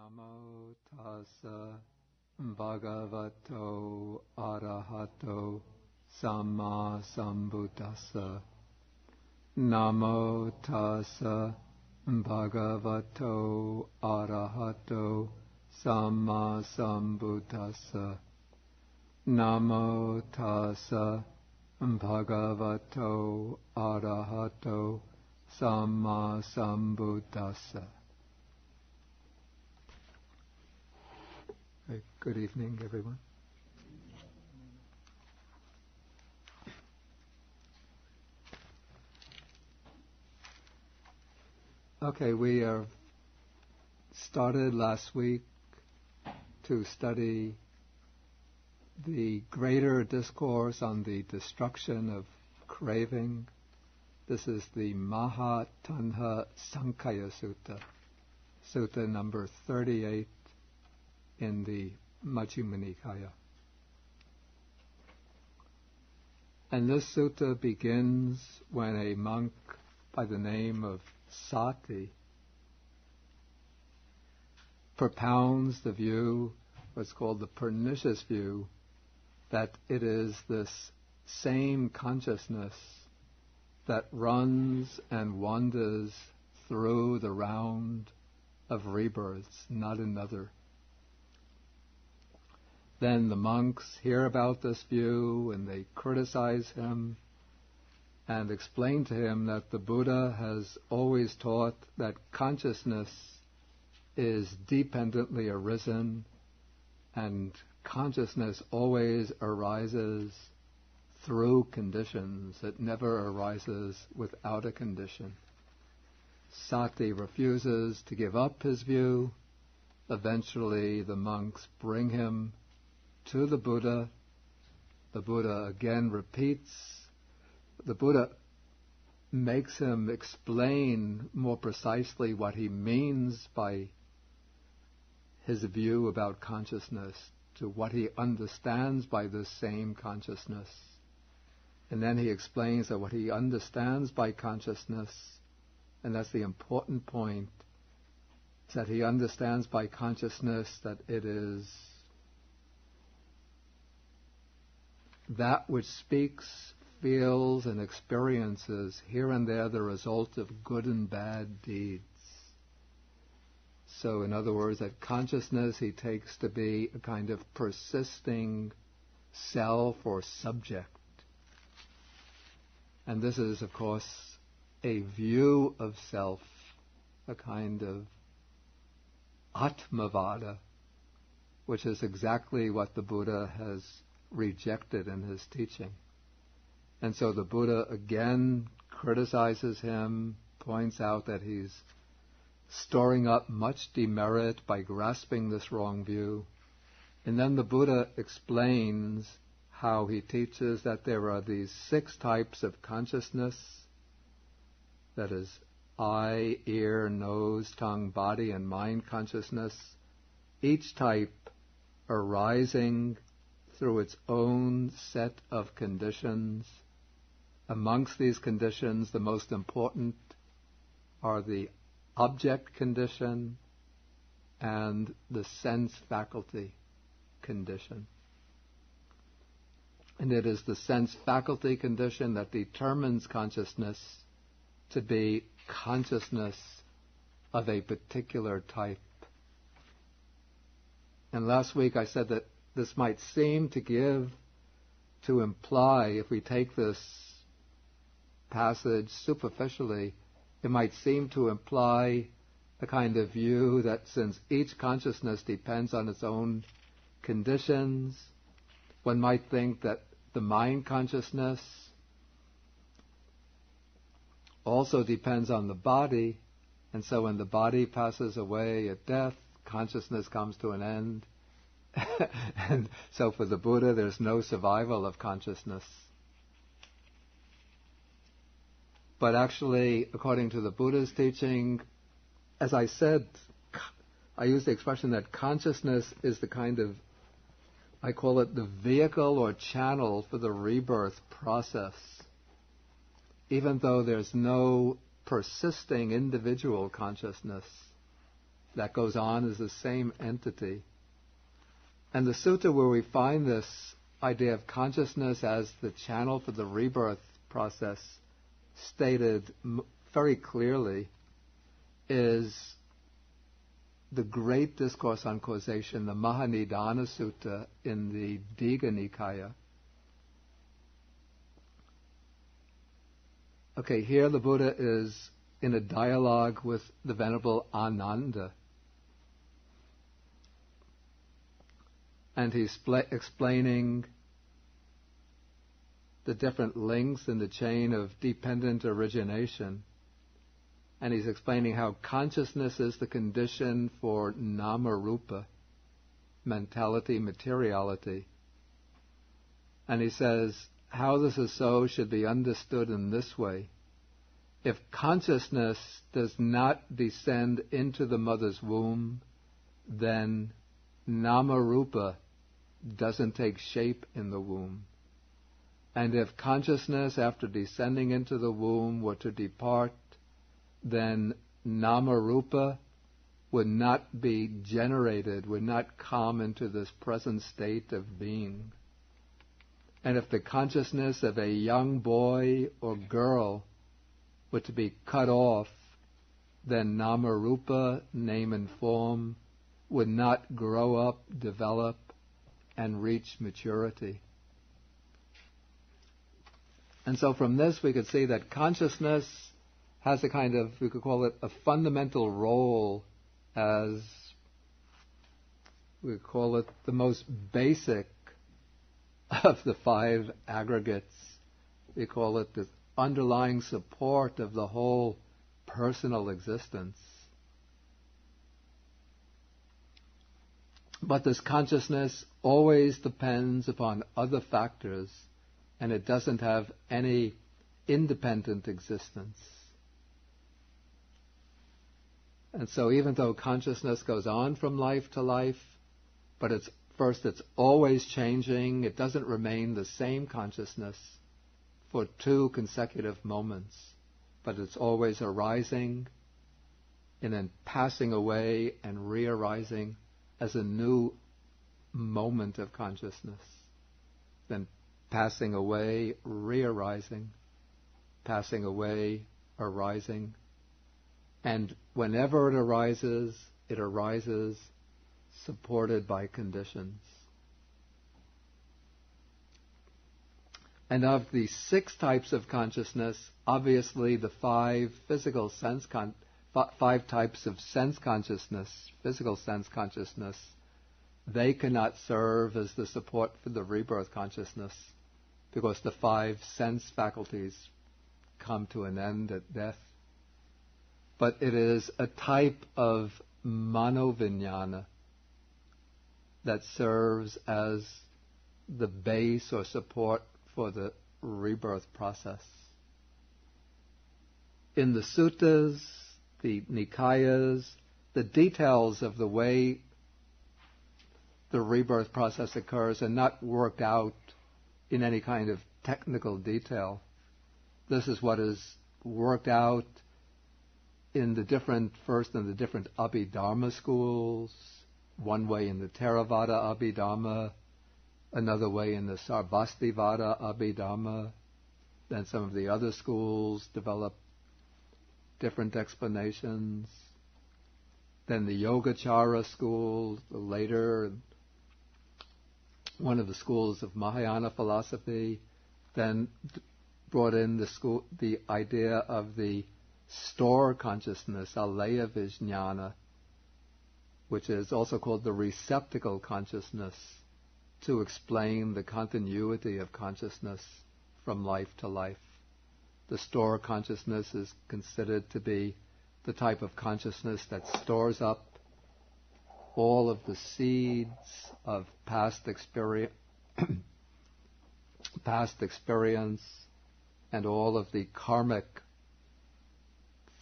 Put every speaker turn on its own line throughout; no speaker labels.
Namo tassa bhagavato arahato samma sambuddhassa. Namo tassa bhagavato arahato samma sambuddhassa. Namo tassa bhagavato arahato samma sambuddhassa. Good evening, everyone. Okay, we started last week to study the greater discourse on the destruction of craving. This is the Maha Tanhasankhaya Sutta, Sutta number 38 in the Majjhima Nikaya. And this sutta begins when a monk by the name of Sati propounds the view, what's called the pernicious view, that it is this same consciousness that runs and wanders through the round of rebirths, not another. Then the monks hear about this view and they criticize him and explain to him that the Buddha has always taught that consciousness is dependently arisen and consciousness always arises through conditions. It never arises without a condition. Sati refuses to give up his view. Eventually the monks bring him to the Buddha. The Buddha again repeats. The Buddha makes him explain more precisely what he means by his view about consciousness, to what he understands by this same consciousness. And then he explains that what he understands by consciousness, and that's the important point, is that he understands by consciousness that it is that which speaks, feels, and experiences here and there the result of good and bad deeds. So in other words, that consciousness he takes to be a kind of persisting self or subject. And this is, of course, a view of self, a kind of Atmavada, which is exactly what the Buddha has rejected in his teaching. And so the Buddha again criticizes him, points out that he's storing up much demerit by grasping this wrong view. And then the Buddha explains how he teaches that there are these 6 types of consciousness, that is, eye, ear, nose, tongue, body, and mind consciousness, each type arising through its own set of conditions. Amongst these conditions, the most important are the object condition and the sense faculty condition. And it is the sense faculty condition that determines consciousness to be consciousness of a particular type. And last week I said that this might seem to imply, if we take this passage superficially, it might seem to imply a kind of view that since each consciousness depends on its own conditions, one might think that the mind consciousness also depends on the body, and so when the body passes away at death, consciousness comes to an end. And so for the Buddha, there's no survival of consciousness. But actually, according to the Buddha's teaching, as I said, I use the expression that consciousness is the kind of, I call it the vehicle or channel for the rebirth process. Even though there's no persisting individual consciousness, that goes on as the same entity. And the sutta where we find this idea of consciousness as the channel for the rebirth process stated very clearly is the great discourse on causation, the Maha Sutta in the Digha Nikaya. Okay, here the Buddha is in a dialogue with the Venerable Ananda. And he's explaining the different links in the chain of dependent origination. And he's explaining how consciousness is the condition for nama-rupa, mentality, materiality. And he says, how this is so should be understood in this way. If consciousness does not descend into the mother's womb, then nama-rupa doesn't take shape in the womb. And if consciousness, after descending into the womb, were to depart, then nama-rupa would not be generated, would not come into this present state of being. And if the consciousness of a young boy or girl were to be cut off, then nama-rupa, name and form, would not grow up, develop, and reach maturity. And so from this we could see that consciousness has a kind of, we could call it a fundamental role as, we call it the most basic of the five aggregates. We call it the underlying support of the whole personal existence. But this consciousness always depends upon other factors, and it doesn't have any independent existence. And so even though consciousness goes on from life to life, but it's always changing, it doesn't remain the same consciousness for 2 consecutive moments, but it's always arising and then passing away and re-arising as a new moment of consciousness, then passing away, re-arising, passing away, arising. And whenever it arises supported by conditions. And of the 6 types of consciousness, obviously the 5 types of sense consciousness, physical sense consciousness, they cannot serve as the support for the rebirth consciousness, because the 5 sense faculties come to an end at death. But it is a type of manoviññāna that serves as the base or support for the rebirth process. In the suttas, the nikayas, the details of the way the rebirth process occurs are not worked out in any kind of technical detail. This is what is worked out in the different Abhidharma schools, one way in the Theravada Abhidharma, another way in the Sarvastivada Abhidharma. Then some of the other schools develop different explanations. Then the Yogacara school, later one of the schools of Mahayana philosophy, then brought in the idea of the store consciousness, alaya vijñāna, which is also called the receptacle consciousness, to explain the continuity of consciousness from life to life. The store consciousness is considered to be the type of consciousness that stores up all of the seeds of past experience and all of the karmic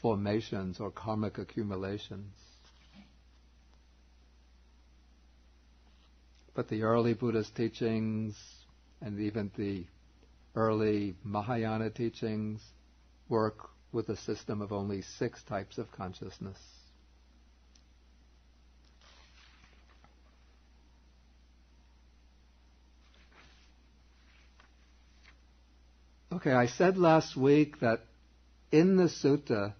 formations or karmic accumulations. But the early Buddhist teachings and even the early Mahayana teachings work with a system of only 6 types of consciousness. Okay, I said last week that in the sutta,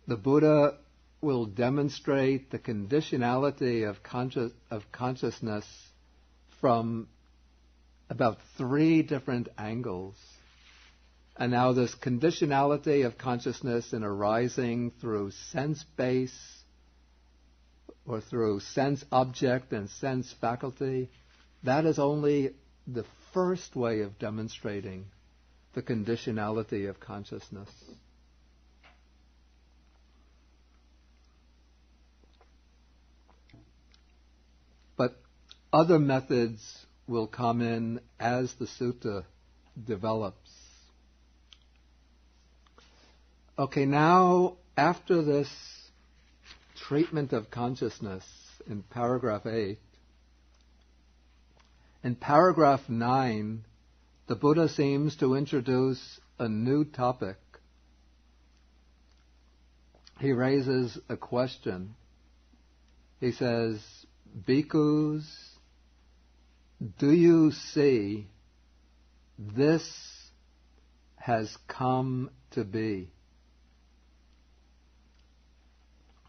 the Buddha will demonstrate the conditionality of consciousness from about 3 different angles. And now this conditionality of consciousness in arising through sense base or through sense object and sense faculty, that is only the first way of demonstrating the conditionality of consciousness. But other methods will come in as the sutta develops. Okay, now after this treatment of consciousness in paragraph 8, in paragraph 9, the Buddha seems to introduce a new topic. He raises a question. He says, "Bhikkhus, do you see this has come to be?"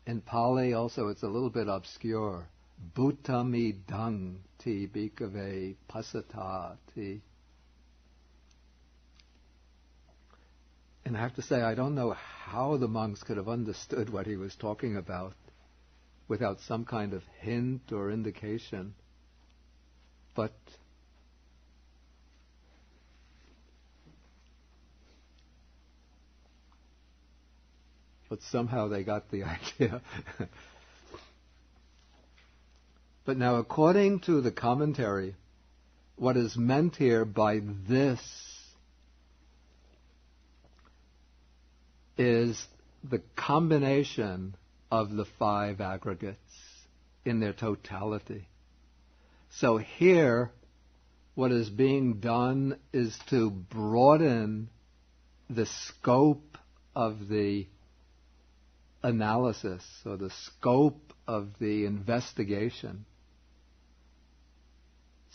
In Pali also it's a little bit obscure. Bhutamidang ti bhikkhave pasata ti. And I have to say, I don't know how the monks could have understood what he was talking about without some kind of hint or indication. But somehow they got the idea. But now, according to the commentary, what is meant here by this is the combination of the 5 aggregates in their totality. So here, what is being done is to broaden the scope of the analysis, or the scope of the investigation.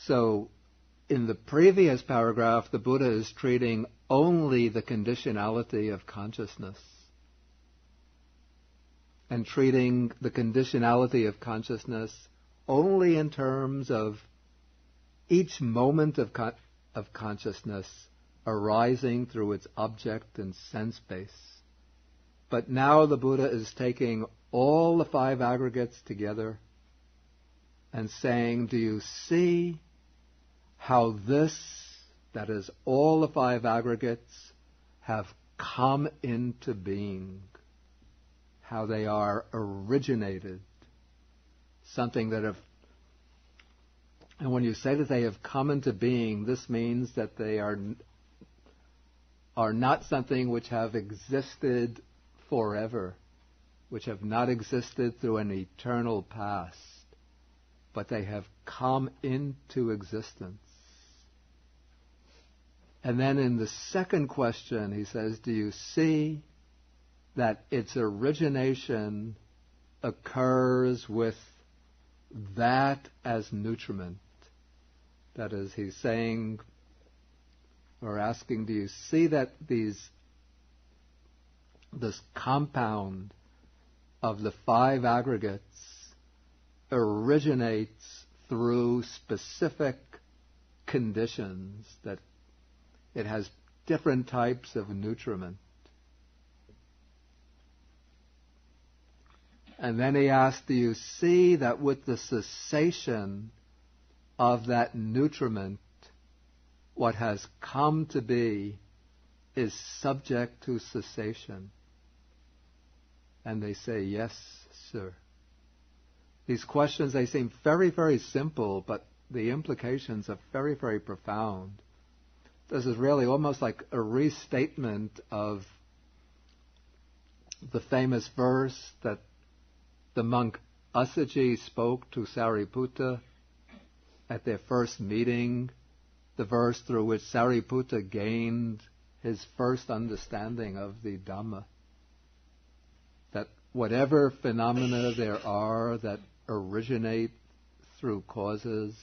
So, in the previous paragraph, the Buddha is treating only the conditionality of consciousness, and treating the conditionality of consciousness only in terms of each moment of consciousness arising through its object and sense base. But now the Buddha is taking all the 5 aggregates together and saying, do you see how this, that is all the 5 aggregates, have come into being? How they are originated. Something that have... And when you say that they have come into being, this means that they are not something which have existed forever, which have not existed through an eternal past, but they have come into existence. And then in the second question, he says, do you see that its origination occurs with that as nutriment? That is, he's saying, or asking, do you see that this compound of the 5 aggregates originates through specific conditions, that it has different types of nutriment? And then he asked, do you see that with the cessation of that nutriment, what has come to be is subject to cessation? And they say, yes, sir. These questions, they seem very, very simple, but the implications are very, very profound. This is really almost like a restatement of the famous verse that the monk Assaji spoke to Sariputta at their first meeting, the verse through which Sariputta gained his first understanding of the Dhamma. That whatever phenomena there are that originate through causes,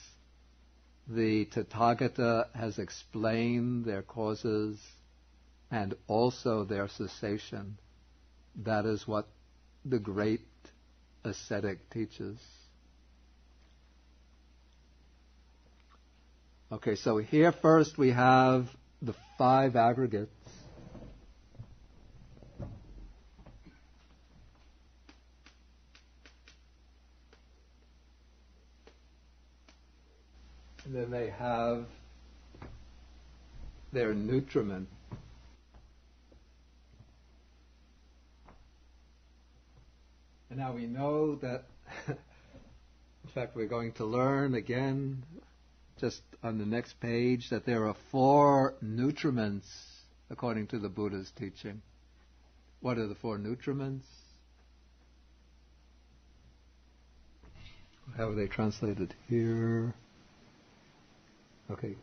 the Tathagata has explained their causes and also their cessation. That is what the great ascetic teaches. Okay, so here first we have the 5 aggregates. And then they have their nutriment. And now we know that, in fact, we're going to learn again, just on the next page, that there are 4 nutriments according to the Buddha's teaching. What are the 4 nutriments? How are they translated here? Okay.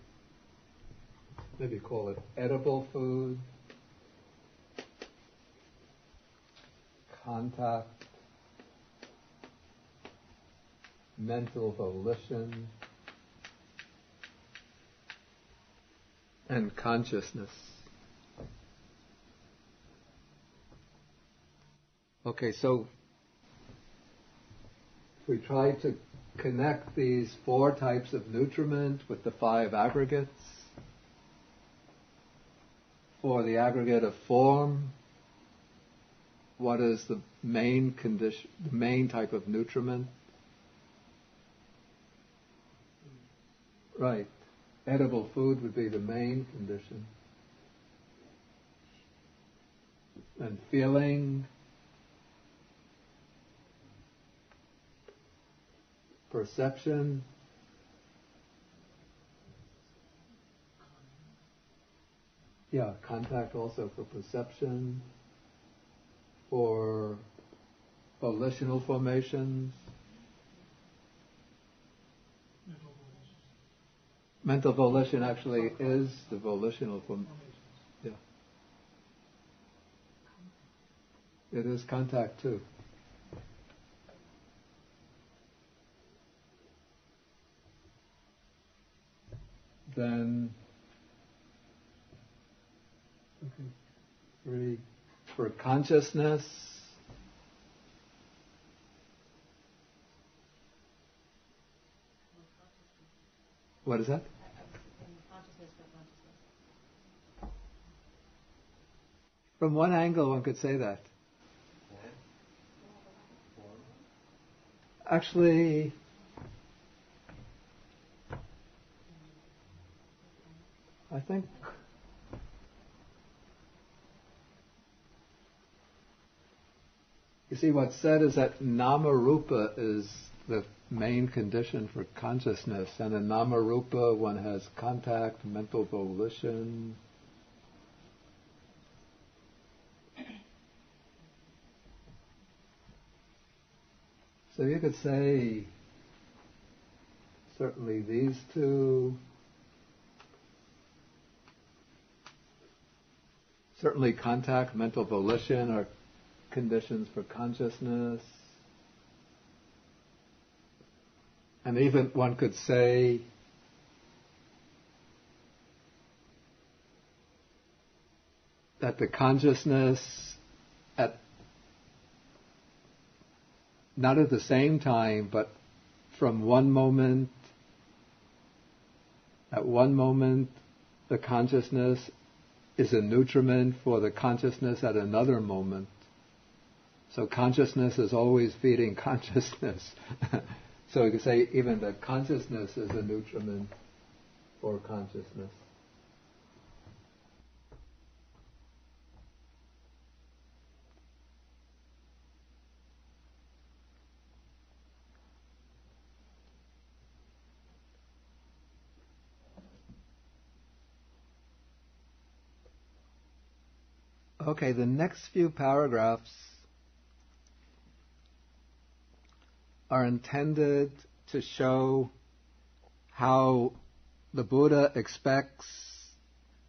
Maybe call it edible food, contact, mental volition, and consciousness. Okay, so if we try to connect these 4 types of nutriment with the 5 aggregates, for the aggregate of form, what is the main condition, the main type of nutriment? Right. Edible food would be the main condition. And feeling, perception, contact also for perception, for volitional formations. Mental volition actually is the volitional formation. Yeah. It is contact too. Then, okay, 3, for consciousness, what is that? From one angle one could say that. Actually, I think you see what's said is that nama rupa is the main condition for consciousness, and in nama rupa one has contact, mental volition. So you could say certainly these 2. Certainly contact, mental volition are conditions for consciousness. And even one could say that the consciousness not at the same time, but from one moment, at one moment, the consciousness is a nutriment for the consciousness at another moment. So consciousness is always feeding consciousness. So you could say even that consciousness is a nutriment for consciousness. Okay, the next few paragraphs are intended to show how the Buddha expects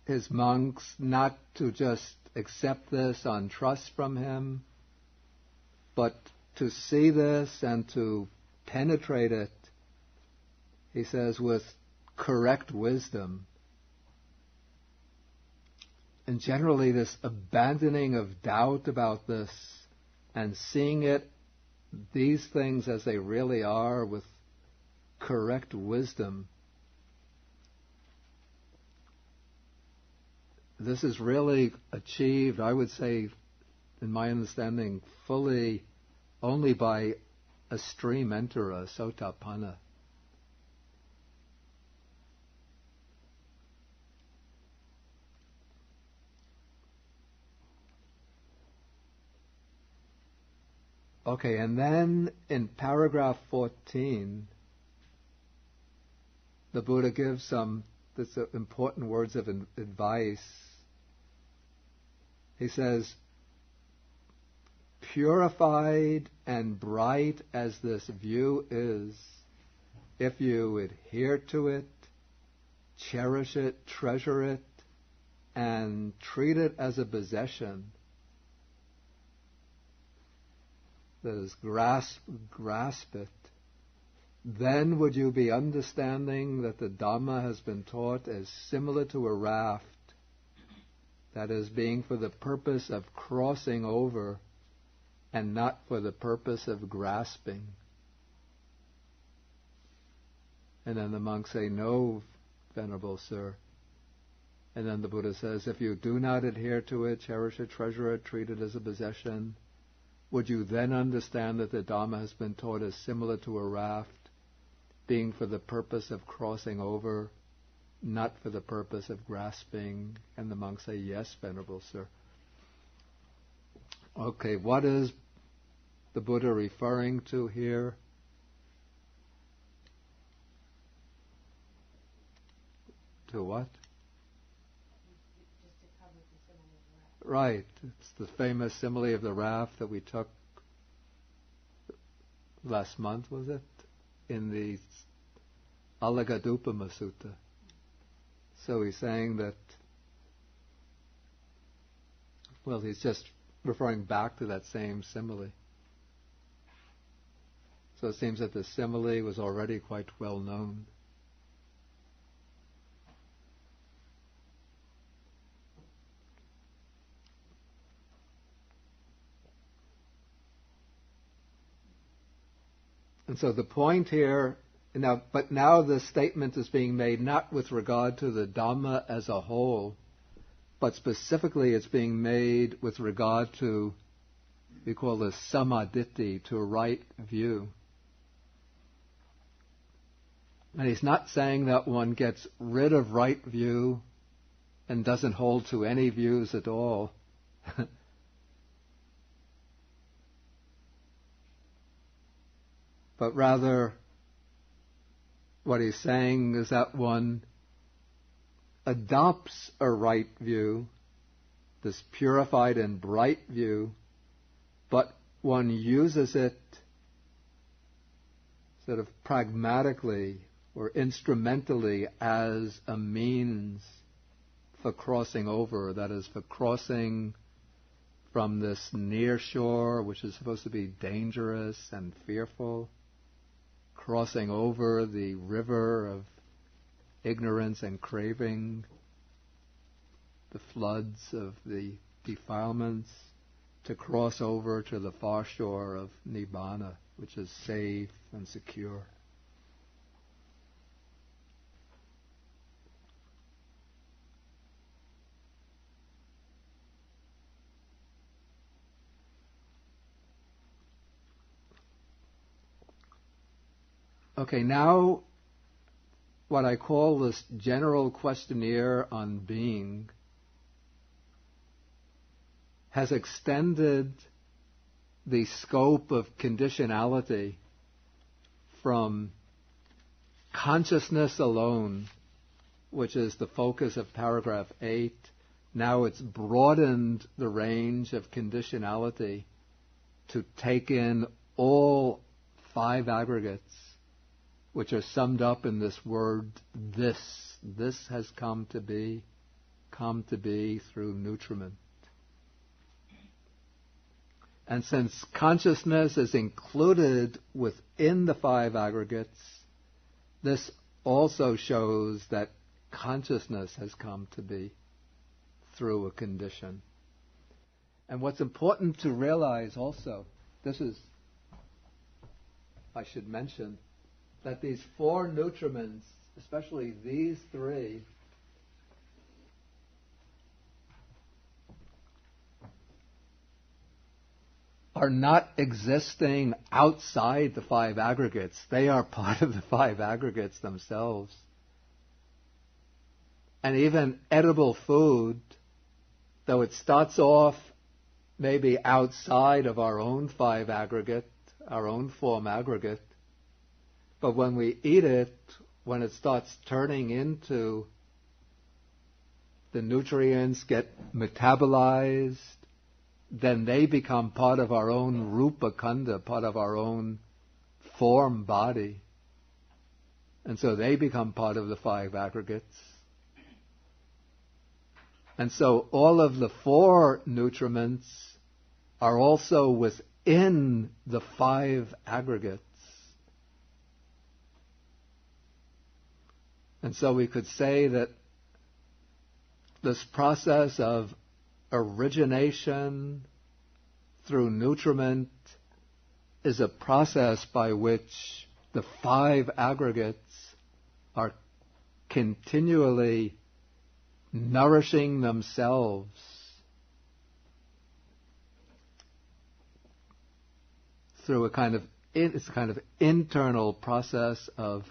his monks not to just accept this on trust from him, but to see this and to penetrate it, he says, with correct wisdom. And generally this abandoning of doubt about this and seeing these things as they really are with correct wisdom, this is really achieved, I would say, in my understanding, fully only by a stream enterer, Sotapanna. Okay, and then in paragraph 14, the Buddha gives some important words of advice. He says, purified and bright as this view is, if you adhere to it, cherish it, treasure it, and treat it as a possession, that is, grasp it, then would you be understanding that the Dhamma has been taught as similar to a raft, that is, being for the purpose of crossing over and not for the purpose of grasping. And then the monks say, no, Venerable Sir. And then the Buddha says, if you do not adhere to it, cherish it, treasure it, treat it as a possession, would you then understand that the Dhamma has been taught as similar to a raft, being for the purpose of crossing over, not for the purpose of grasping? And the monks say, yes, Venerable Sir. Okay, what is the Buddha referring to here? To what? Right, it's the famous simile of the raft that we took last month, was it? In the Alagadupama Sutta. So he's saying that, well, he's just referring back to that same simile. So it seems that the simile was already quite well known. And so the point here, but now the statement is being made not with regard to the Dhamma as a whole, but specifically it's being made with regard to, we call this samaditthi, to a right view. And he's not saying that one gets rid of right view and doesn't hold to any views at all. But rather, what he's saying is that one adopts a right view, this purified and bright view, but one uses it sort of pragmatically or instrumentally as a means for crossing over, that is, for crossing from this near shore, which is supposed to be dangerous and fearful, crossing over the river of ignorance and craving, the floods of the defilements, to cross over to the far shore of Nibbana, which is safe and secure. Okay, now what I call this general questionnaire on being has extended the scope of conditionality from consciousness alone, which is the focus of paragraph 8. Now it's broadened the range of conditionality to take in all 5 aggregates, which are summed up in this word, this. This has come to be through nutriment. And since consciousness is included within the 5 aggregates, this also shows that consciousness has come to be through a condition. And what's important to realize also, I should mention, that these four nutriments, especially these three, are not existing outside the five aggregates. They are part of the five aggregates themselves. And even edible food, though it starts off maybe outside of our own five aggregate, our own form aggregate, but when we eat it, when it starts turning into, the nutrients get metabolized, then they become part of our own rupa khandha, part of our own form body. And so they become part of the five aggregates. And so all of the four nutriments are also within the five aggregates. And so we could say that this process of origination through nutriment is a process by which the five aggregates are continually nourishing themselves through it's a kind of internal process of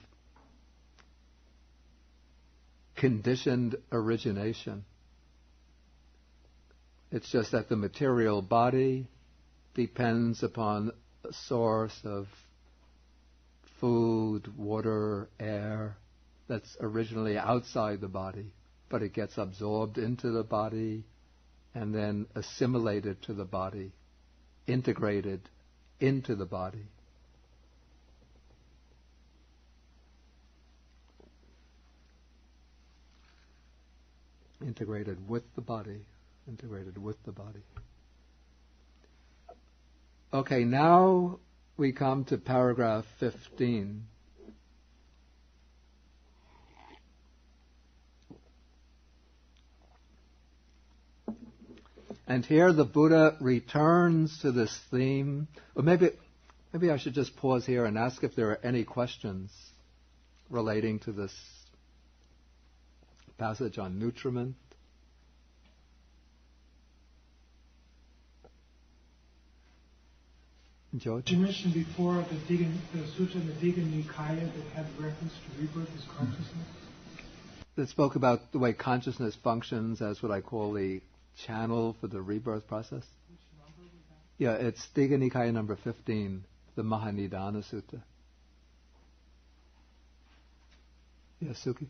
conditioned origination. It's just that the material body depends upon a source of food, water, air that's originally outside the body, but it gets absorbed into the body and then assimilated to the body, integrated into the body. Integrated with the body. Okay, now we come to paragraph 15. And here the Buddha returns to this theme. Or maybe I should just pause here and ask if there are any questions relating to this passage on nutriment. George?
You mentioned before the Sutta in the Digha Nikaya that had reference to rebirth as consciousness.
That spoke about the way consciousness functions as what I call the channel for the rebirth process.
Which number was that?
Yeah, it's Digha Nikaya number 15, the Maha Sutta. Yes, Suki?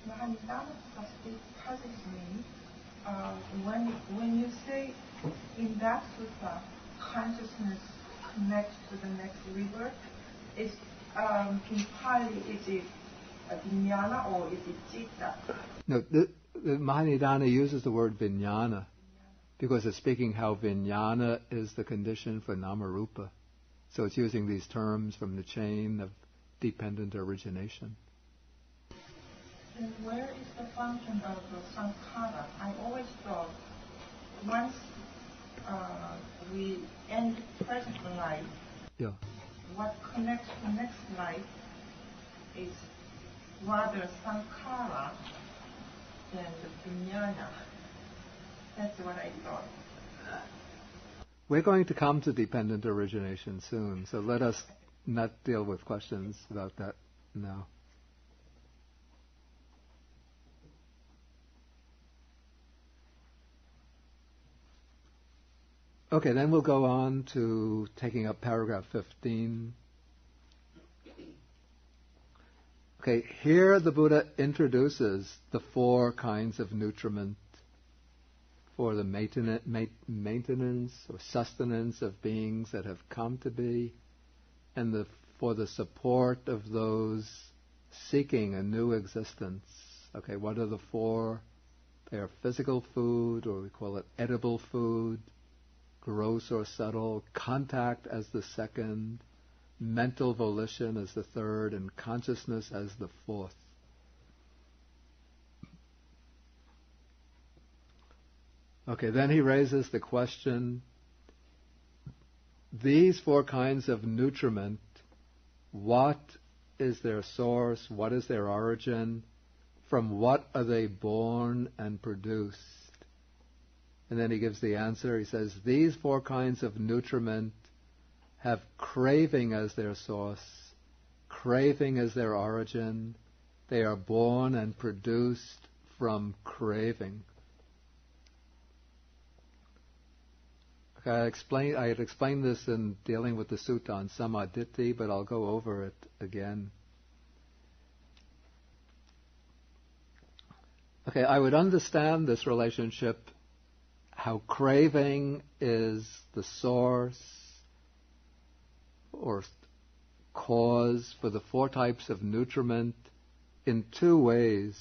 Maha Sutta speaks positively. When you say in that sutta, consciousness connects to the next rebirth, is entirely, is it a vijnana or is it citta?
No, the Maha uses the word vijnana because it's speaking how vijnana is the condition for namarupa. So it's using these terms from the chain of dependent origination.
And where is the function of the sankhara? I always thought once we end present life,
Yeah.
what connects to next life is rather sankhara than the vijnana. That's what I thought.
We're going to come to dependent origination soon, so let us not deal with questions about that now. Okay, then we'll go on to taking up paragraph 15. Okay, here the Buddha introduces the four kinds of nutriment for the maintenance or sustenance of beings that have come to be, and for the support of those seeking a new existence. Okay, what are the four? They are physical food, or we call it edible food, gross or subtle, contact as the second, mental volition as the third, and consciousness as the fourth. Okay, then he raises the question, these four kinds of nutriment, what is their source? What is their origin? From what are they born and produced? And then he gives the answer. He says, these four kinds of nutriment have craving as their source, craving as their origin. They are born and produced from craving. Okay, I had explained this in dealing with the sutta on Samaditthi, but I'll go over it again. Okay, I would understand this relationship, how craving is the source or cause for the four types of nutriment in two ways.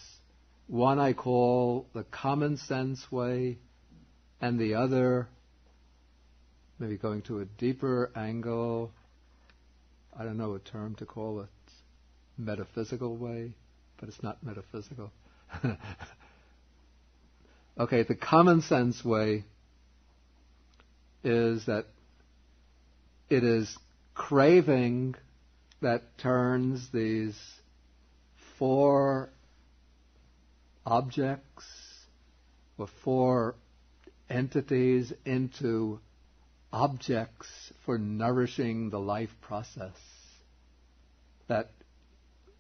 One I call the common sense way, and the other, maybe going to a deeper angle, I don't know a term to call it, metaphysical way, but it's not metaphysical. Okay, the common sense way is that it is craving that turns these four objects or four entities into objects for nourishing the life process. That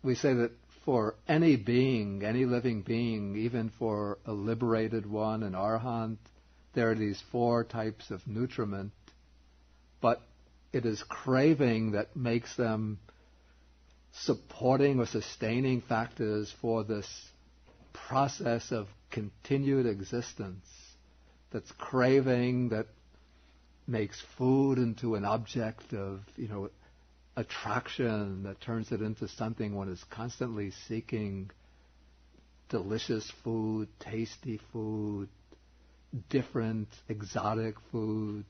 we say that for any being, any living being, even for a liberated one, an arhat, there are these four types of nutriment, but it is craving that makes them supporting or sustaining factors for this process of continued existence. That's craving that makes food into an object of, attraction, that turns it into something one is constantly seeking. Delicious food, tasty food, different, exotic food.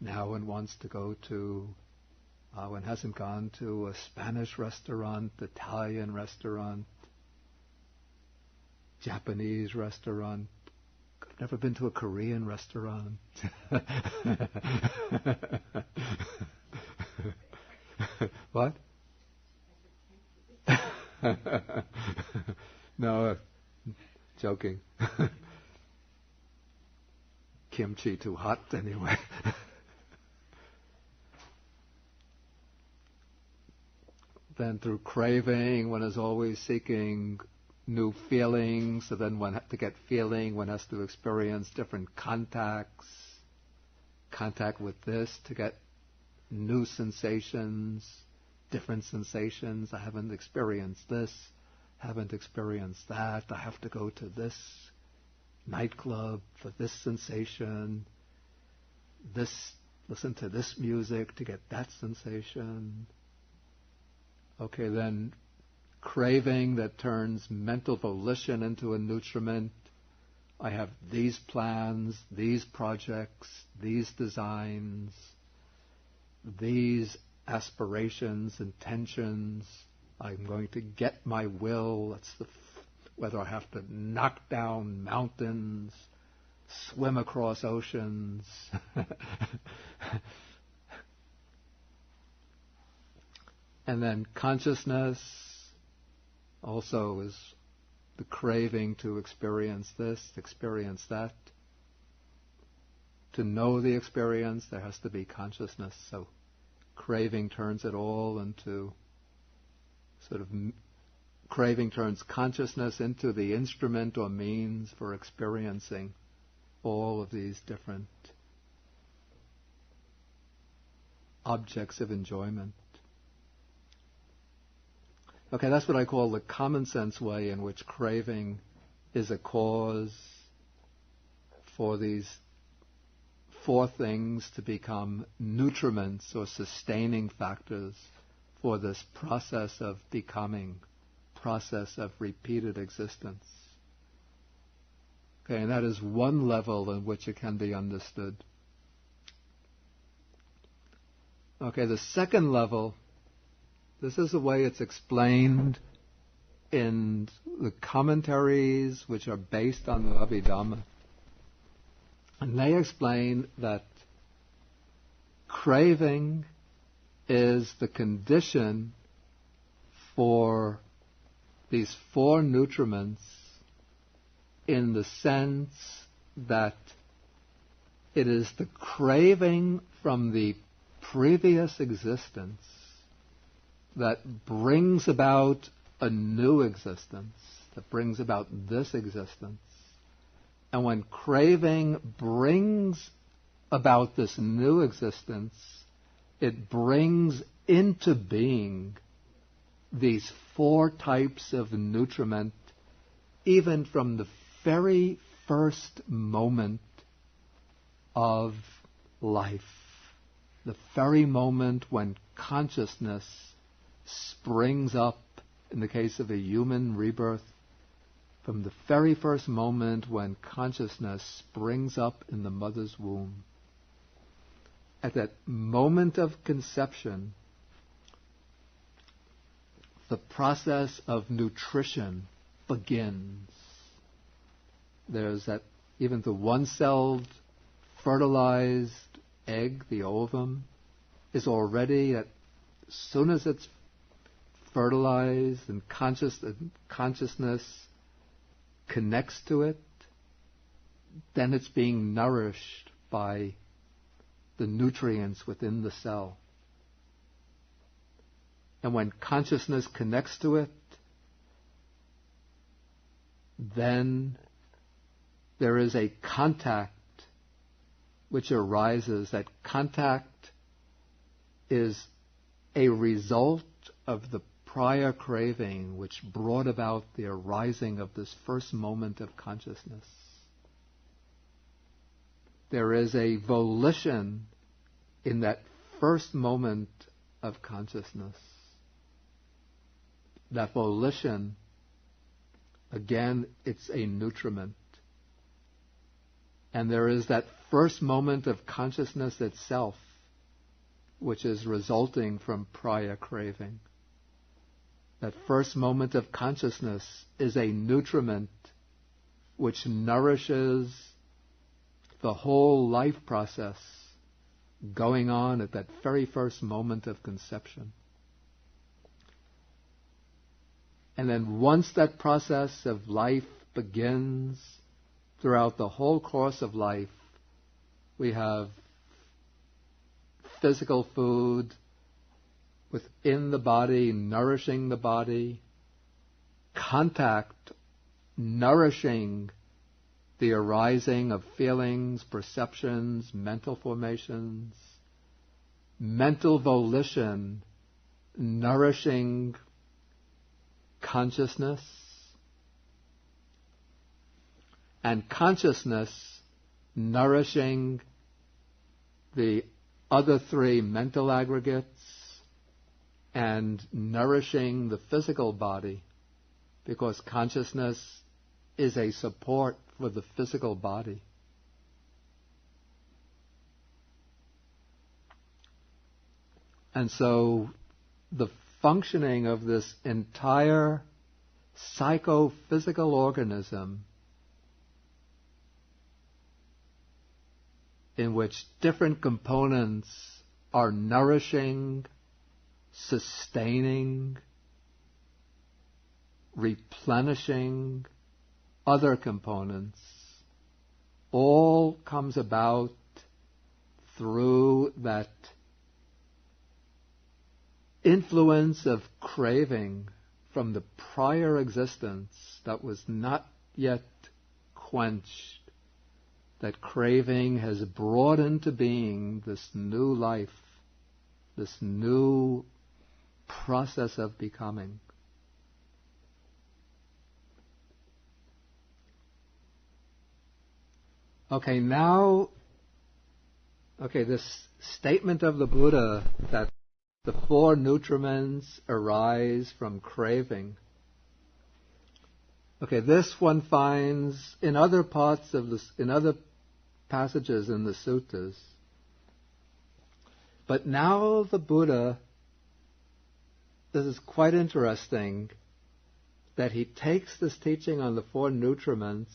Now one wants to go to, one hasn't gone to a Spanish restaurant, Italian restaurant, Japanese restaurant. I've never been to a Korean restaurant. What? No, joking. Kimchi too hot anyway. Then through craving, one is always seeking new feelings. So then to get feeling, one has to experience different contacts. Contact with this to get new sensations, different sensations. I haven't experienced this, haven't experienced that. I have to go to this nightclub for this sensation, listen to this music to get that sensation. Okay, then craving that turns mental volition into a nutriment. I have these plans, these projects, these designs, these aspirations, intentions. I'm going to get my will. That's whether I have to knock down mountains, swim across oceans. And then consciousness also is the craving to experience this, experience that. To know the experience, there has to be consciousness. So craving turns it all into craving turns consciousness into the instrument or means for experiencing all of these different objects of enjoyment. Okay, that's what I call the common sense way in which craving is a cause for these four things to become nutriments or sustaining factors for this process of becoming, process of repeated existence. Okay, and that is one level in which it can be understood. Okay, the second level, this is the way it's explained in the commentaries which are based on the Abhidhamma. And they explain that craving is the condition for these four nutriments, in the sense that it is the craving from the previous existence that brings about a new existence, that brings about this existence. And when craving brings about this new existence, it brings into being these four types of nutriment, even from the very first moment of life, the very moment when consciousness springs up, in the case of a human rebirth, from the very first moment when consciousness springs up in the mother's womb. At that moment of conception, the process of nutrition begins. There's that, even the one-celled fertilized egg, the ovum, is already, as soon as it's fertilized and consciousness connects to it, then it's being nourished by the nutrients within the cell. And when consciousness connects to it, then there is a contact which arises. That contact is a result of the prior craving which brought about the arising of this first moment of consciousness. There is a volition in that first moment of consciousness. That volition, again, it's a nutriment. And there is that first moment of consciousness itself, which is resulting from prior craving. That first moment of consciousness is a nutriment which nourishes the whole life process going on at that very first moment of conception. And then once that process of life begins, throughout the whole course of life, we have physical food within the body, nourishing the body, contact, nourishing the arising of feelings, perceptions, mental formations, mental volition, nourishing consciousness, and consciousness nourishing the other three mental aggregates and nourishing the physical body, because consciousness is a support for the physical body. And so the functioning of this entire psychophysical organism, in which different components are nourishing, sustaining, replenishing other components, all comes about through that influence of craving from the prior existence that was not yet quenched. That craving has brought into being this new life, this new process of becoming. Okay, now, this statement of the Buddha that the four nutriments arise from craving. Okay, this one finds in other parts of this, in other passages in the suttas. But now the Buddha, this is quite interesting, that he takes this teaching on the four nutriments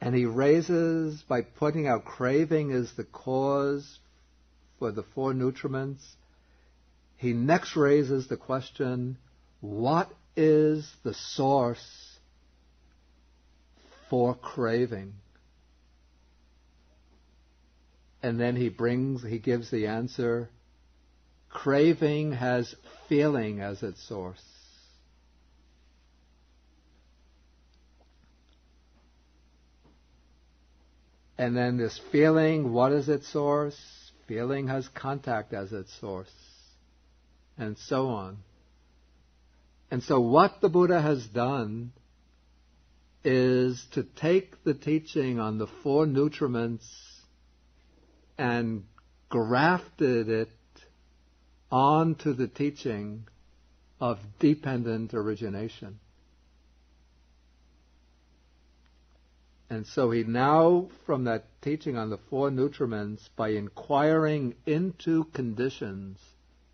and he raises, by pointing out craving is the cause for the four nutriments, he next raises the question, what is the source for craving? And then he gives the answer, craving has feeling as its source. And then this feeling, what is its source? Feeling has contact as its source. And so on. And so what the Buddha has done is to take the teaching on the four nutriments and grafted it onto the teaching of dependent origination. And so he now, from that teaching on the four nutriments, by inquiring into conditions,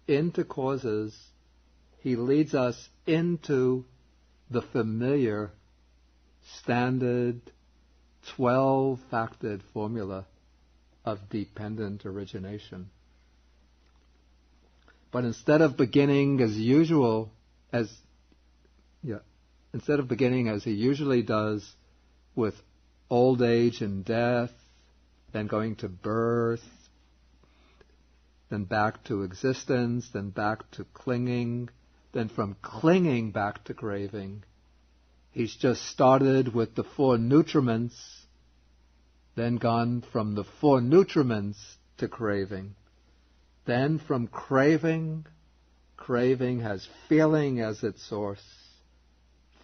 into causes, he leads us into the familiar, standard, 12-factored formula of dependent origination. But instead of beginning as he usually does with old age and death, then going to birth, then back to existence, then back to clinging, then from clinging back to craving. He's just started with the four nutriments, then gone from the four nutriments to craving. Then from craving has feeling as its source.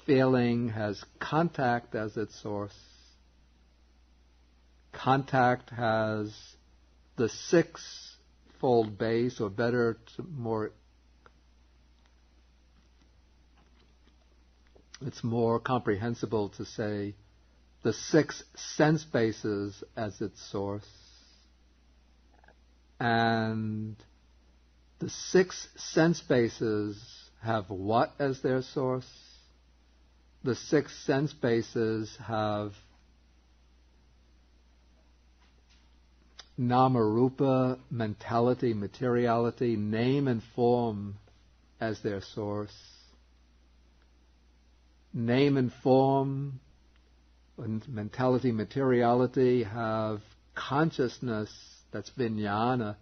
Feeling has contact as its source. Contact has the six-fold base, or it's more comprehensible to say the six sense bases as its source. And the six sense bases have what as their source? The six sense bases have nama-rupa, mentality, materiality, name and form as their source. Name and form, and mentality, materiality have consciousness, that's vijnana,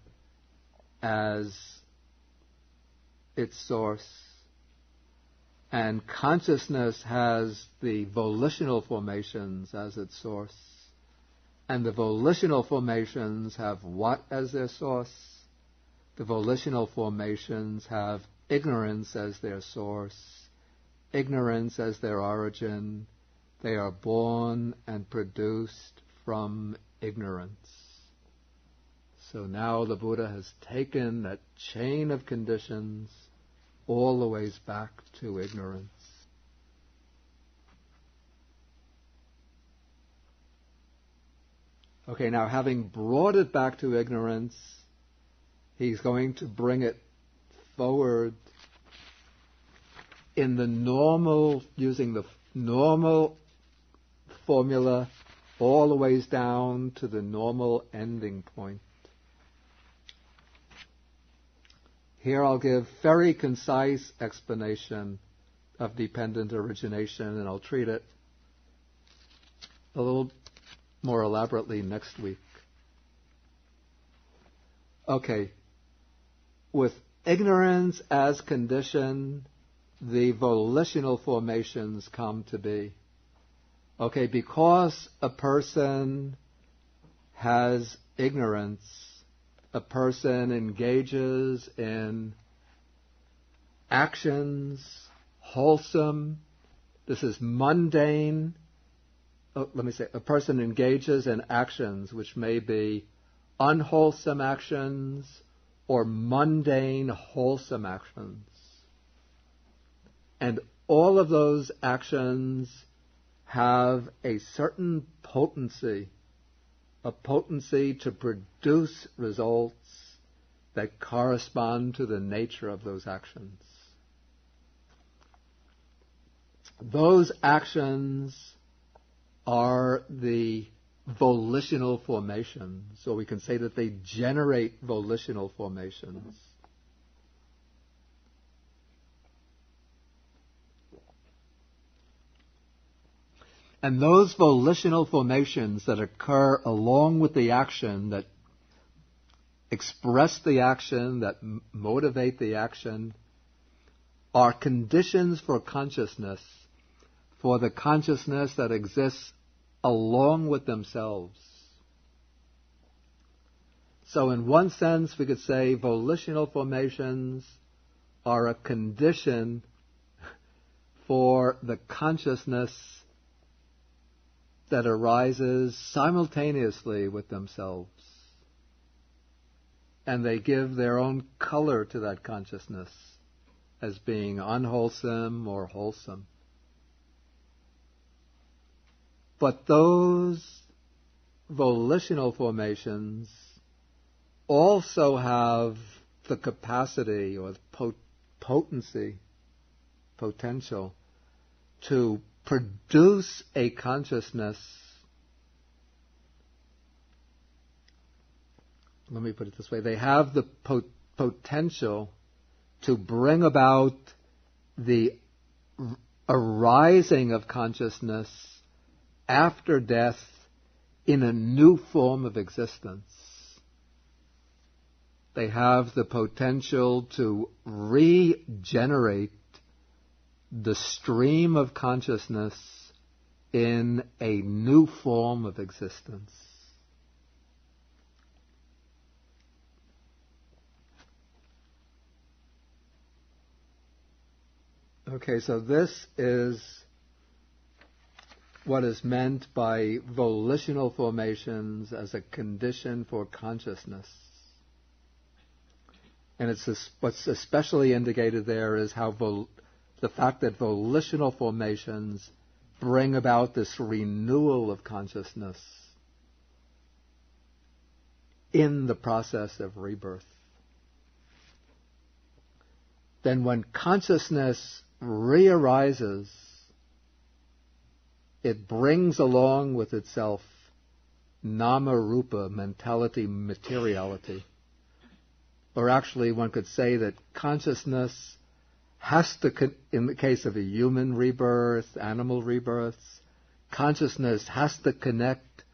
as its source. And consciousness has the volitional formations as its source. And the volitional formations have what as their source? The volitional formations have ignorance as their source, ignorance as their origin. They are born and produced from ignorance. So now the Buddha has taken that chain of conditions all the ways back to ignorance. Okay, now having brought it back to ignorance, he's going to bring it forward in the normal, using the normal formula all the ways down to the normal ending point. Here I'll give very concise explanation of dependent origination, and I'll treat it a little more elaborately next week. Okay. With ignorance as condition, the volitional formations come to be. Okay, because a person has ignorance, a person engages in actions, wholesome, this is mundane. A person engages in actions which may be unwholesome actions or mundane wholesome actions. And all of those actions have a certain potency a potency to produce results that correspond to the nature of those actions. Those actions are the volitional formations, or we can say that they generate volitional formations. And those volitional formations that occur along with the action, that express the action, that motivate the action, are conditions for consciousness, for the consciousness that exists along with themselves. So in one sense, we could say volitional formations are a condition for the consciousness that arises simultaneously with themselves. And they give their own color to that consciousness as being unwholesome or wholesome. But those volitional formations also have the capacity or the potential to produce a consciousness. Let me put it this way. They have the potential to bring about the arising of consciousness after death in a new form of existence. They have the potential to regenerate the stream of consciousness in a new form of existence. Okay, so this is what is meant by volitional formations as a condition for consciousness. And what's especially indicated there is how the fact that volitional formations bring about this renewal of consciousness in the process of rebirth. Then when consciousness re-arises, it brings along with itself nama-rupa, mentality, materiality. Or actually, one could say that consciousness has to, in the case of a human rebirth, animal rebirths, consciousness has to connect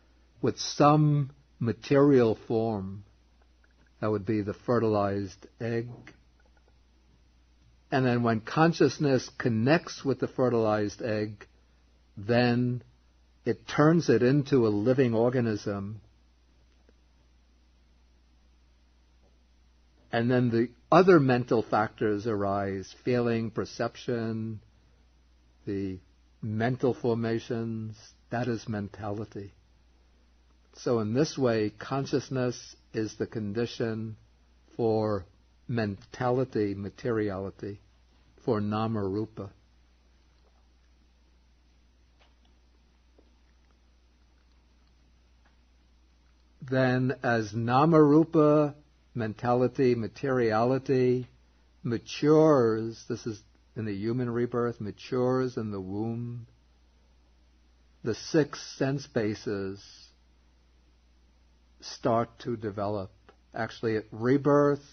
with some material form. That would be the fertilized egg. And then when consciousness connects with the fertilized egg, then it turns it into a living organism. And then the other mental factors arise, feeling, perception, the mental formations, that is mentality. So in this way, consciousness is the condition for mentality, materiality, for nama-rupa. Then as nama-rupa, mentality, materiality, matures, this is in the human rebirth, matures in the womb, the 6 sense bases start to develop. Actually, at rebirth,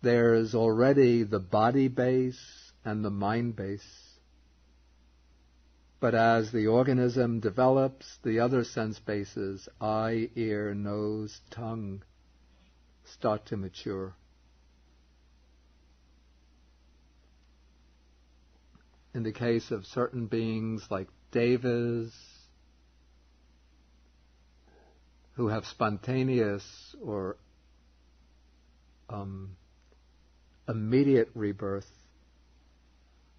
there's already the body base and the mind base. But as the organism develops, the other sense bases, eye, ear, nose, tongue, start to mature. In the case of certain beings like devas, who have spontaneous or immediate rebirth,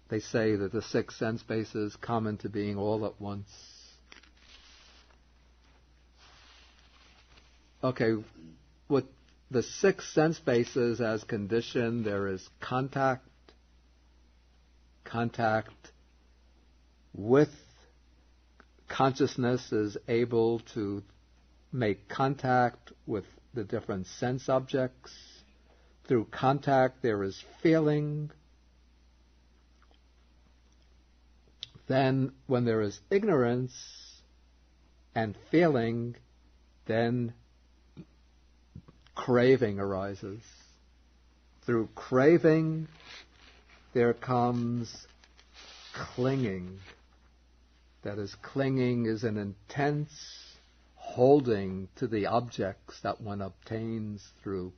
they say that the 6 sense bases come into being all at once. Okay, with the 6 sense bases as condition, there is contact with consciousness is able to make contact with the different sense objects. Through contact there is feeling. Then when there is ignorance and feeling, then craving arises. Through craving there comes clinging. That is, clinging is an intense holding to the objects that one obtains through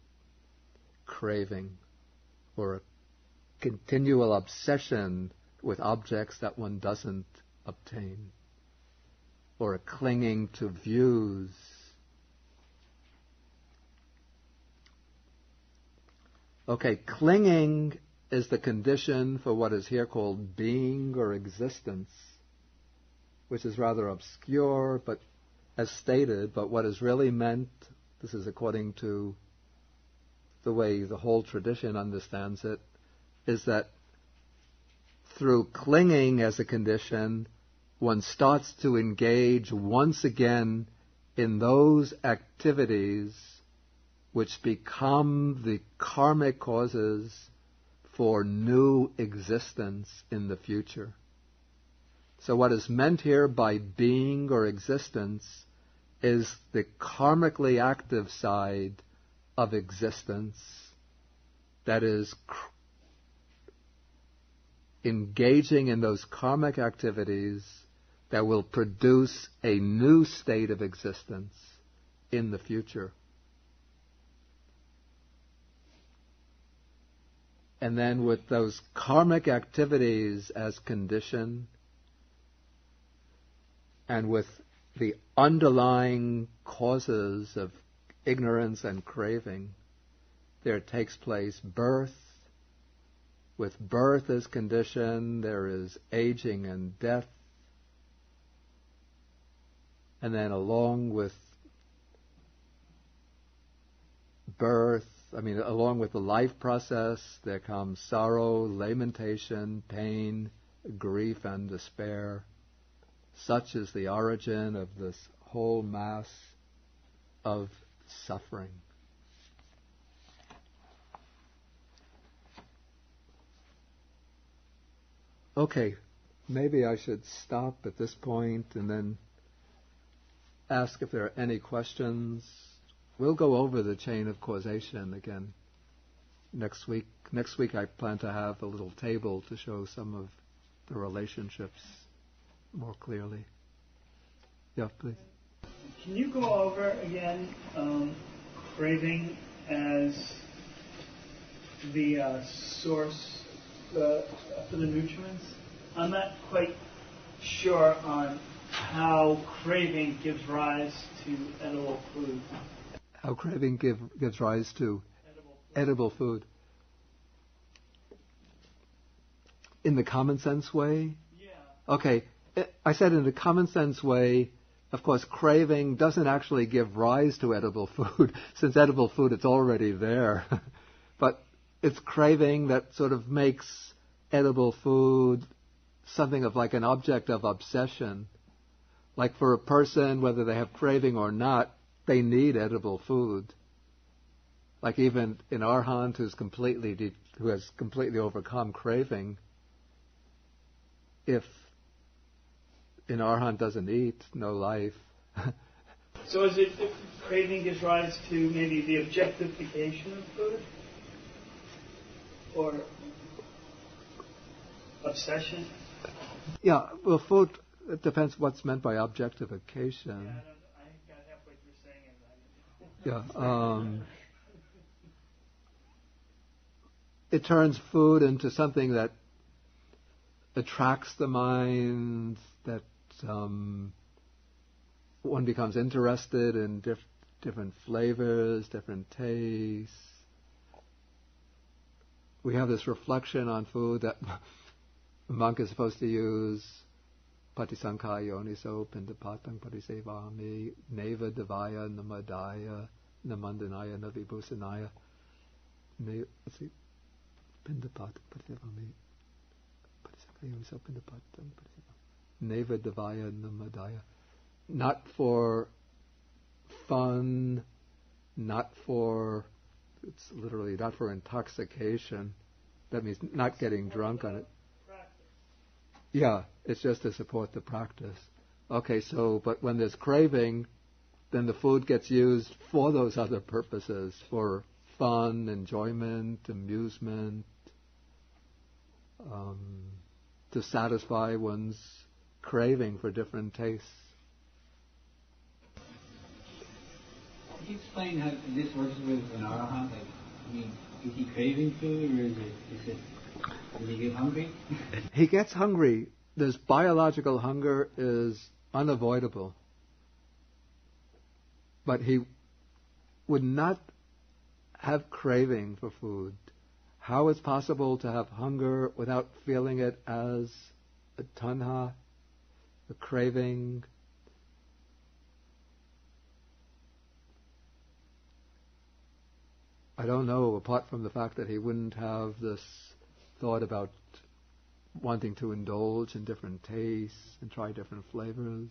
craving, or a continual obsession with objects that one doesn't obtain, or a clinging to views. Okay, clinging is the condition for what is here called being or existence, which is rather obscure, but as stated, but what is really meant, this is according to the way the whole tradition understands it, is that through clinging as a condition, one starts to engage once again in those activities which become the karmic causes for new existence in the future. So what is meant here by being or existence is the karmically active side of existence, that is, engaging in those karmic activities that will produce a new state of existence in the future. And then with those karmic activities as condition, and with the underlying causes of ignorance and craving, there takes place birth. With birth as condition, there is aging and death. And then along with birth, along with the life process, there comes sorrow, lamentation, pain, grief, and despair. Such is the origin of this whole mass of suffering. Okay, maybe I should stop at this point and then ask if there are any questions. We'll go over the chain of causation again next week. Next week I plan to have a little table to show some of the relationships more clearly. Yeah, please.
Can you go over again craving as the source for the nutrients? I'm not quite sure on how craving gives rise to edible food.
How craving gives rise to edible food. In the common sense way?
Yeah.
Okay. I said in the common sense way, of course, craving doesn't actually give rise to edible food. Since edible food, it's already there. But it's craving that sort of makes edible food something of like an object of obsession. Like for a person, whether they have craving or not, they need edible food. Like even in Arhat, who has completely overcome craving, if an Arhat doesn't eat, no life.
So is it if craving gives rise to maybe the objectification of food? Or obsession?
Yeah, well, food, it depends what's meant by objectification.
Yeah, I got halfway through saying it.
Yeah. It turns food into something that attracts the mind, that one becomes interested in different flavors, different tastes. We have this reflection on food that a monk is supposed to use Patisankhaya Yoniso Pindapatang Parisevami Neva Devaya Namadaya Namandanaya Navibhusanaya. Let's see. Pindapatang Parisevami Patisankhaya Yoniso Pindapatang Parisevami Neva Devaya Namadaya. Not for fun, it's literally not for intoxication. That means not getting drunk on it. Yeah, it's just to support the practice. Okay, but when there's craving, then the food gets used for those other purposes, for fun, enjoyment, amusement, to satisfy one's craving for different tastes.
Could you explain how this works with an arahant? Is he craving food, or is it does he get hungry?
He gets hungry. This biological hunger is unavoidable. But he would not have craving for food. How is it possible to have hunger without feeling it as a tanha, a craving? I don't know, apart from the fact that he wouldn't have this thought about wanting to indulge in different tastes and try different flavors.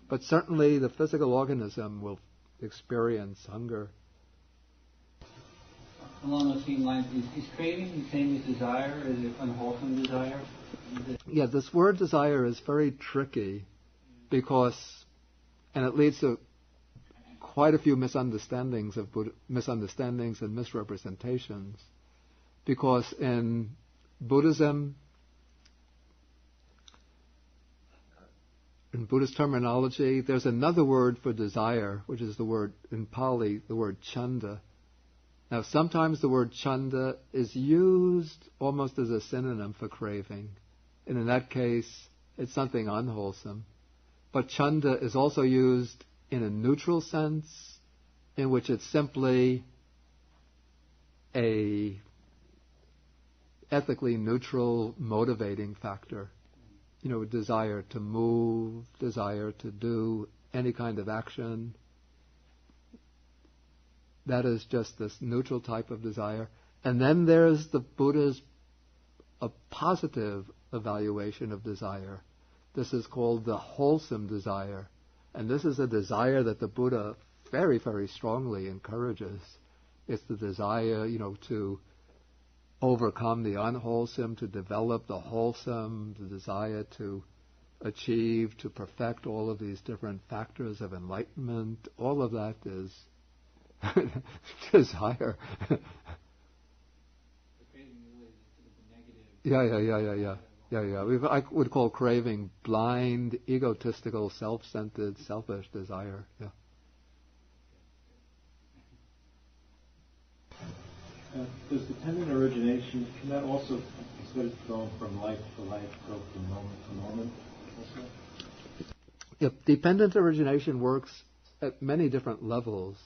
But certainly the physical organism will experience hunger.
Along those same lines, is craving the same as desire? Is it unwholesome desire?
Yeah, this word desire is very tricky because, and it leads to quite a few misunderstandings and misrepresentations, because in Buddhism, in Buddhist terminology, there's another word for desire, which is the word in Pali, the word chanda. Now, sometimes the word chanda is used almost as a synonym for craving, and in that case, it's something unwholesome. But chanda is also used in a neutral sense, in which it's simply a ethically neutral motivating factor. Desire to move, desire to do any kind of action. That is just this neutral type of desire. And then there's the Buddha's a positive evaluation of desire. This is called the wholesome desire. And this is a desire that the Buddha very, very strongly encourages. It's the desire, to overcome the unwholesome, to develop the wholesome, the desire to achieve, to perfect all of these different factors of enlightenment. All of that is desire. Yeah. I would call craving blind, egotistical, self-centered, selfish desire. Yeah.
Does dependent origination, can that also, instead of going from life to life, go from moment to moment also?
Yeah, dependent origination works at many different levels.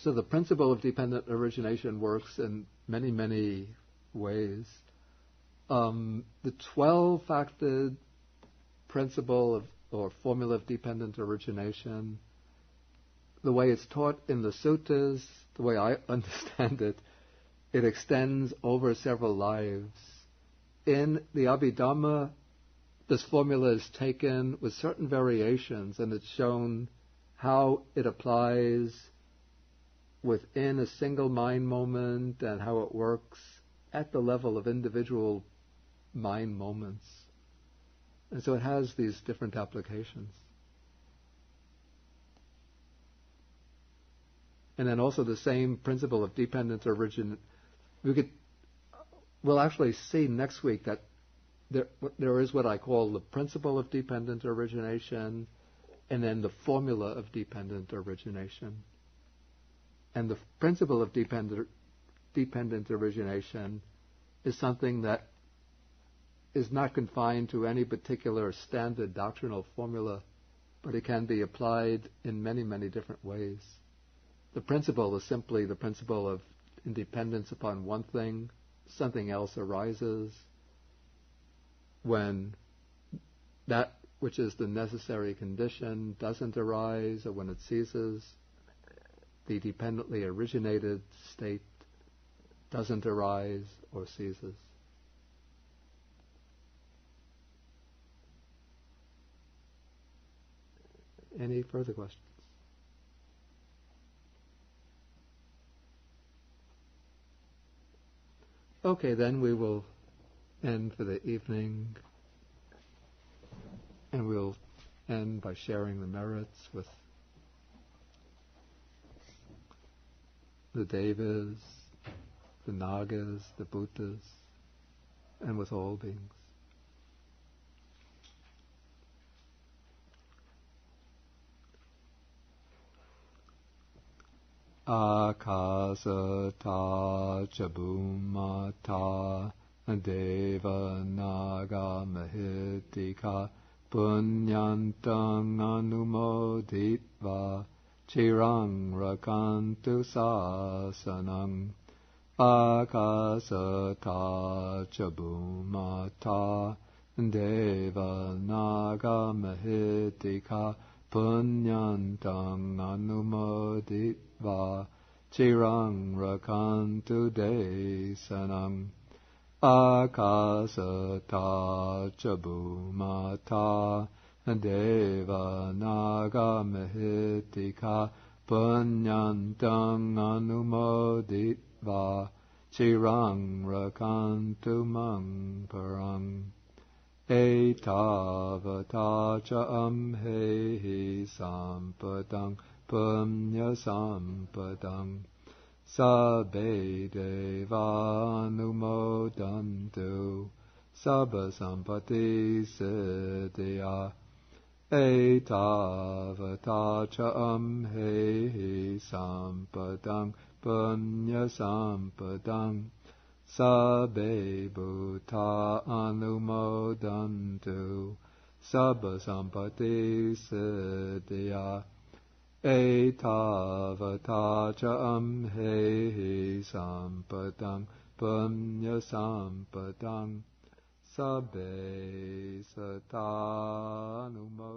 So the principle of dependent origination works in many, many ways. The 12-factored principle or formula of dependent origination, the way it's taught in the suttas, the way I understand it, it extends over several lives. In the Abhidhamma, this formula is taken with certain variations, and it's shown how it applies within a single mind moment and how it works at the level of individual mind moments. And so it has these different applications. And then also the same principle of dependent origin. We'll actually see next week that there is what I call the principle of dependent origination and then the formula of dependent origination. And the principle of dependent origination is something that is not confined to any particular standard doctrinal formula, but it can be applied in many, many different ways. The principle is simply the principle of independence upon one thing, something else arises. When that which is the necessary condition doesn't arise, or when it ceases, the dependently originated state doesn't arise or ceases. Any further questions? Okay, then we will end for the evening, and we'll end by sharing the merits with the Devas, the Nagas, the Bhutas, and with all beings. Akasata chabumata deva naga mahitika punyantang anumoditva chirang rakantu sasanang. Akasata chabumata deva naga mahitika punyantang anumoditva chirang rakantu desanam. Akasata chabumata deva naga mahitika punyantang anumoditva chirang rakantu mang parang. Etavata cha amhehi sampadang punya sampadang sabbe deva anumodantu sabba sampati siddhya. Etavata cha amhehi sampadang punya sampadang sabbe bhuta anumodantu sabba sampati siddhya. Etavata cha amhehi sampadang punya sampadang sabbe satanumodhantu.